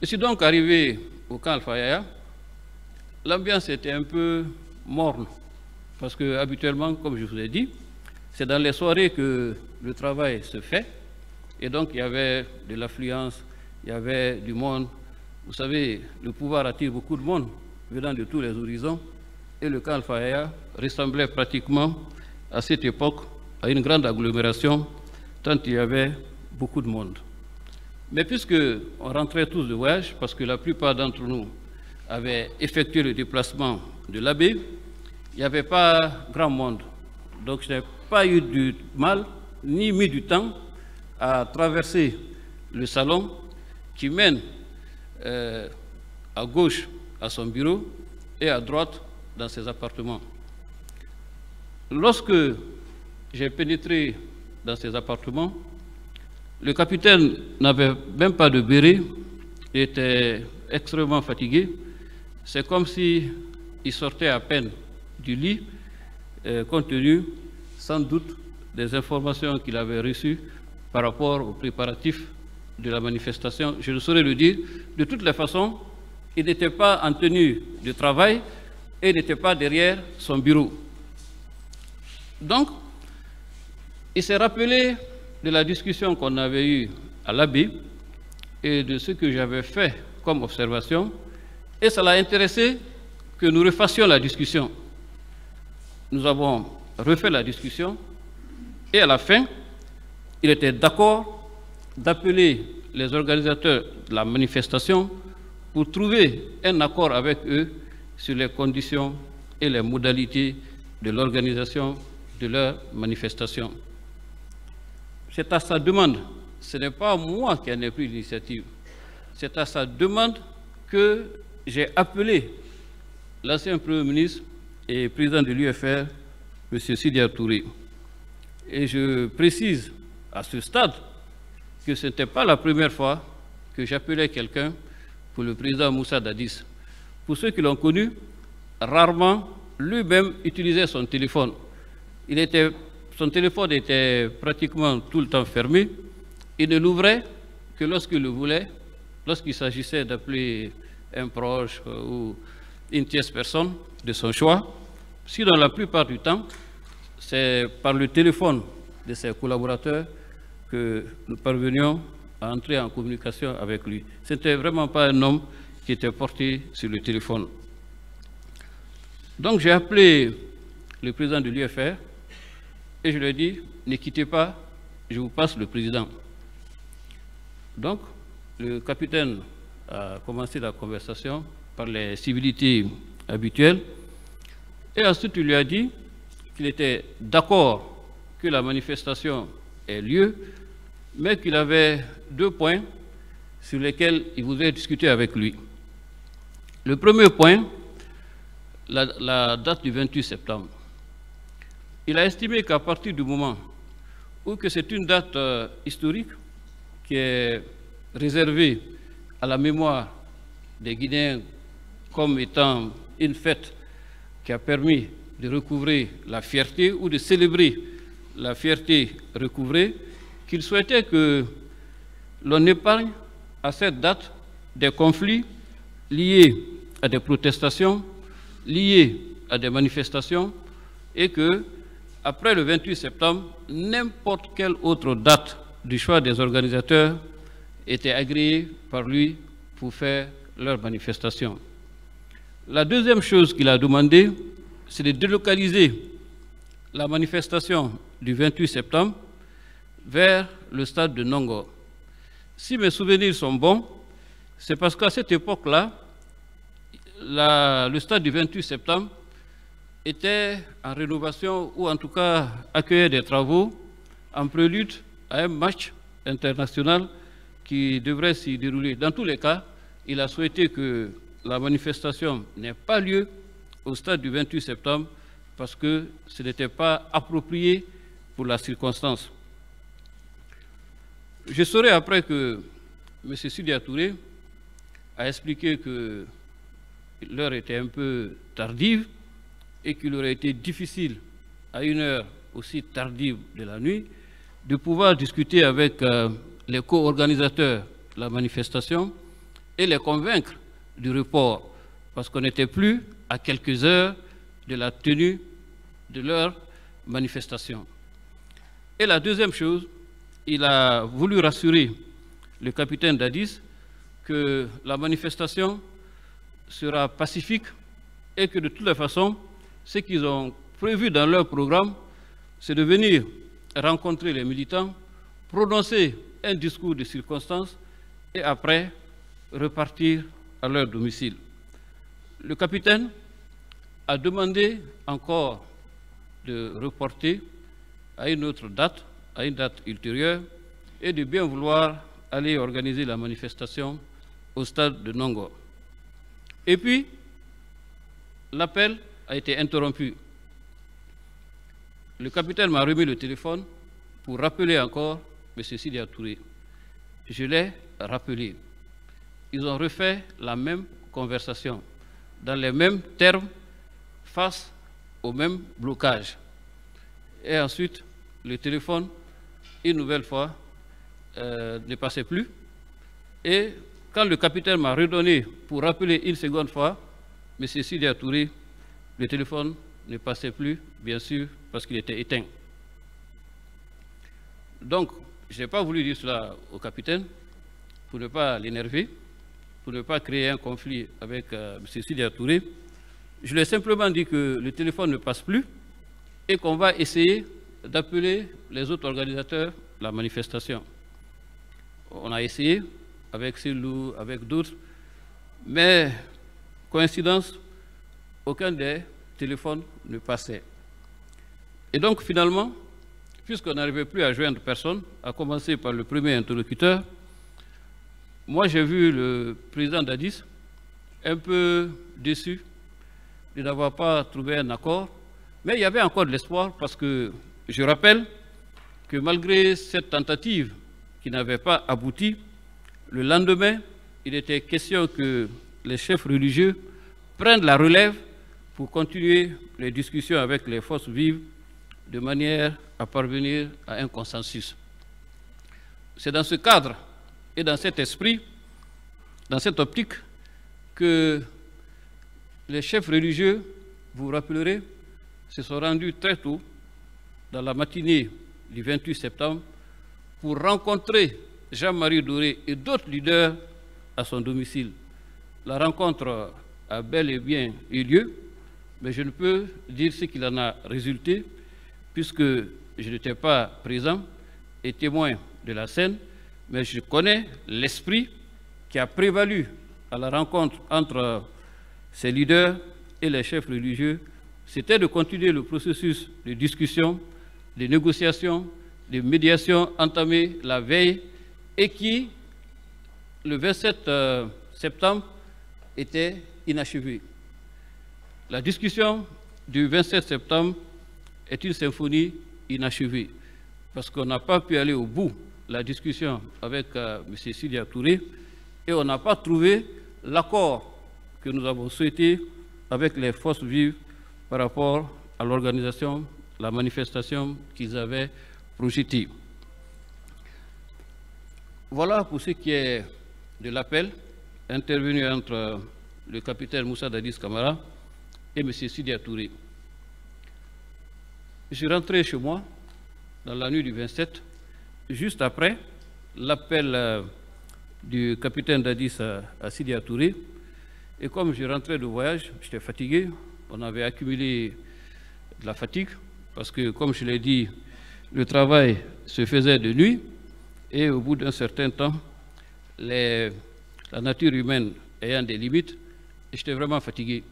Je suis donc arrivé au camp Alpha Yaya. L'ambiance était un peu morne, parce que habituellement, comme je vous ai dit, c'est dans les soirées que le travail se fait, et donc il y avait de l'affluence, il y avait du monde. Vous savez, le pouvoir attire beaucoup de monde venant de tous les horizons, et le camp Alpha Yaya ressemblait pratiquement à cette époque à une grande agglomération, tant il y avait beaucoup de monde. Mais puisque on rentrait tous de voyage, parce que la plupart d'entre nous avaient effectué le déplacement de l'abbé, il n'y avait pas grand monde. Donc je n'ai pas eu du mal, ni mis du temps à traverser le salon qui mène à gauche à son bureau et à droite dans ses appartements. Lorsque j'ai pénétré dans ses appartements, le capitaine n'avait même pas de béret, il était extrêmement fatigué. C'est comme s'il sortait à peine du lit, compte tenu sans doute des informations qu'il avait reçues par rapport aux préparatifs de la manifestation. Je ne saurais le dire. De toutes les façons, il n'était pas en tenue de travail et il n'était pas derrière son bureau. Donc, il s'est rappelé de la discussion qu'on avait eue à l'ABI et de ce que j'avais fait comme observation, et ça l'a intéressé que nous refassions la discussion. Nous avons refait la discussion, et à la fin, il était d'accord d'appeler les organisateurs de la manifestation pour trouver un accord avec eux sur les conditions et les modalités de l'organisation de leur manifestation. C'est à sa demande, ce n'est pas moi qui en ai pris l'initiative, c'est à sa demande que j'ai appelé l'ancien Premier ministre et président de l'UFR, M. Sidya Touré. Et je précise à ce stade que ce n'était pas la première fois que j'appelais quelqu'un pour le président Moussa Dadis. Pour ceux qui l'ont connu, rarement lui-même utilisait son téléphone. Son téléphone était pratiquement tout le temps fermé. Il ne l'ouvrait que lorsqu'il le voulait, lorsqu'il s'agissait d'appeler un proche ou une tierce personne de son choix. Sinon, la plupart du temps, c'est par le téléphone de ses collaborateurs que nous parvenions à entrer en communication avec lui. Ce n'était vraiment pas un homme qui était porté sur le téléphone. Donc j'ai appelé le président de l'UFR et je lui ai dit, ne quittez pas, je vous passe le président. Donc le capitaine a commencé la conversation par les civilités habituelles et ensuite il lui a dit qu'il était d'accord que la manifestation ait lieu, mais qu'il avait 2 points sur lesquels il voudrait discuter avec lui. Le premier point, la date du 28 septembre. Il a estimé qu'à partir du moment où c'est une date historique qui est réservée à la mémoire des Guinéens comme étant une fête qui a permis de recouvrer la fierté ou de célébrer la fierté recouvrée, qu'il souhaitait que l'on épargne à cette date des conflits liés à des protestations, liés à des manifestations, et que, après le 28 septembre, n'importe quelle autre date du choix des organisateurs était agréée par lui pour faire leur manifestation. La deuxième chose qu'il a demandé, c'est de délocaliser la manifestation du 28 septembre vers le stade de Nongor. Si mes souvenirs sont bons, c'est parce qu'à cette époque-là, le stade du 28 septembre était en rénovation ou en tout cas accueillait des travaux en prélude à un match international qui devrait s'y dérouler. Dans tous les cas, il a souhaité que la manifestation n'ait pas lieu au stade du 28 septembre parce que ce n'était pas approprié pour la circonstance. Je saurai après que M. Sidya Touré a expliqué que l'heure était un peu tardive et qu'il aurait été difficile à une heure aussi tardive de la nuit de pouvoir discuter avec les co-organisateurs de la manifestation et les convaincre du report, parce qu'on n'était plus à quelques heures de la tenue de leur manifestation. Et la deuxième chose, il a voulu rassurer le capitaine Dadis que la manifestation sera pacifique et que de toutes les façons, ce qu'ils ont prévu dans leur programme, c'est de venir rencontrer les militants, prononcer un discours de circonstance et après repartir à leur domicile. Le capitaine a demandé encore de reporter à une autre date, à une date ultérieure, et de bien vouloir aller organiser la manifestation au stade de Nongo. Et puis, l'appel a été interrompu. Le capitaine m'a remis le téléphone pour rappeler encore M. Sidya Touré. Je l'ai rappelé. Ils ont refait la même conversation, dans les mêmes termes, face au même blocage. Et ensuite, le téléphone, une nouvelle fois, ne passait plus. Et quand le capitaine m'a redonné pour rappeler une seconde fois, M. Sidya Touré, le téléphone ne passait plus, bien sûr, parce qu'il était éteint. Donc, je n'ai pas voulu dire cela au capitaine pour ne pas l'énerver, pour ne pas créer un conflit avec M. Sidya Touré. Je lui ai simplement dit que le téléphone ne passe plus et qu'on va essayer d'appeler les autres organisateurs de la manifestation. On a essayé avec Silou, avec d'autres, mais coïncidence, aucun des téléphones ne passait. Et donc finalement, puisqu'on n'arrivait plus à joindre personne, à commencer par le premier interlocuteur, moi j'ai vu le président Dadis un peu déçu de n'avoir pas trouvé un accord, mais il y avait encore de l'espoir parce que je rappelle que malgré cette tentative qui n'avait pas abouti, le lendemain, il était question que les chefs religieux prennent la relève pour continuer les discussions avec les forces vives de manière à parvenir à un consensus. C'est dans ce cadre et dans cet esprit, dans cette optique, que les chefs religieux, vous vous rappellerez, se sont rendus très tôt, dans la matinée du 28 septembre, pour rencontrer Jean-Marie Doré et d'autres leaders à son domicile. La rencontre a bel et bien eu lieu, mais je ne peux dire ce qu'il en a résulté, puisque je n'étais pas présent et témoin de la scène, mais je connais l'esprit qui a prévalu à la rencontre entre ces leaders et les chefs religieux. C'était de continuer le processus de discussion, de négociation, de médiation entamé la veille et qui, le 27 septembre, était inachevé. La discussion du 27 septembre est une symphonie inachevée parce qu'on n'a pas pu aller au bout de la discussion avec M. Sidya Touré et on n'a pas trouvé l'accord que nous avons souhaité avec les forces vives par rapport à l'organisation, la manifestation qu'ils avaient projetée. Voilà pour ce qui est de l'appel intervenu entre le capitaine Moussa Dadis Camara et M. Sidya Touré. Je suis rentré chez moi dans la nuit du 27, juste après l'appel du capitaine Dadis à Sidya Touré. Et comme je rentrais de voyage, j'étais fatigué, on avait accumulé de la fatigue, parce que, comme je l'ai dit, le travail se faisait de nuit, et au bout d'un certain temps, la nature humaine ayant des limites, j'étais vraiment fatigué.